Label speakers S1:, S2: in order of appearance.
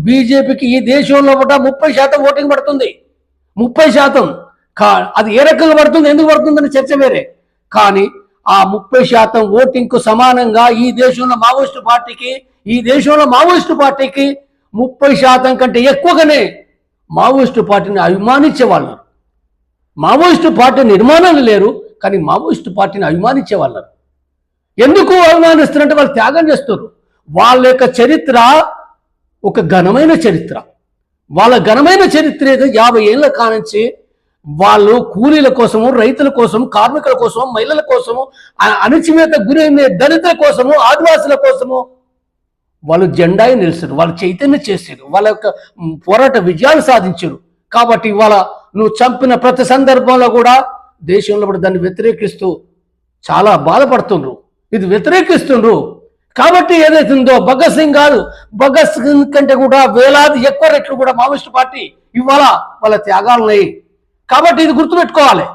S1: బీజేపీకి ఈ దేశంలో 30% ఓటింగ్ పడుతుంది. 30%. అది ఏ రకంగా పడుతుంది, ఎందుకు పడుతుందని చర్చ వేరే. కానీ ఆ 30% ఓటింగ్కు సమానంగా ఈ దేశంలో మావోయిస్టు పార్టీకి 30% కంటే ఎక్కువగానే మావోయిస్టు పార్టీని అభిమానించే వాళ్ళు. మావోయిస్టు పార్టీ నిర్మాణాలు లేరు, కానీ మావోయిస్టు పార్టీని అభిమానించే వాళ్ళు. ఎందుకు అభిమానిస్తారంటే వాళ్ళు త్యాగం చేస్తారు. వాళ్ళ యొక్క చరిత్ర ఒక ఘనమైన చరిత్ర. వాళ్ళ ఘనమైన చరిత్ర ఏదో 50 ఏళ్ళ కానించి వాళ్ళు కూలీల కోసము, రైతుల కోసం, కార్మికుల కోసం, మహిళల కోసము, అణచివేత గురైన దళితుల కోసము, ఆదివాసుల కోసము వాళ్ళు జెండాయి నిలిచారు, వాళ్ళు చైతన్యం చేశారు, వాళ్ళ యొక్క పోరాట విజయాలు సాధించారు. కాబట్టి ఇవాళ నువ్వు చంపిన ప్రతి సందర్భంలో కూడా దేశంలో కూడా దాన్ని వ్యతిరేకిస్తూ చాలా బాధపడుతుండ్రు, ఇది వ్యతిరేకిస్తుండ్రు. కాబట్టి ఏదైతుందో భగత్ సింగ్ కాదు, భగత్ సింగ్ కంటే కూడా వేలాది ఎక్కువ రెట్లు కూడా మావోయిస్టు పార్టీ ఇవాళ వాళ్ళ త్యాగాలున్నాయి. కాబట్టి ఇది గుర్తుపెట్టుకోవాలి.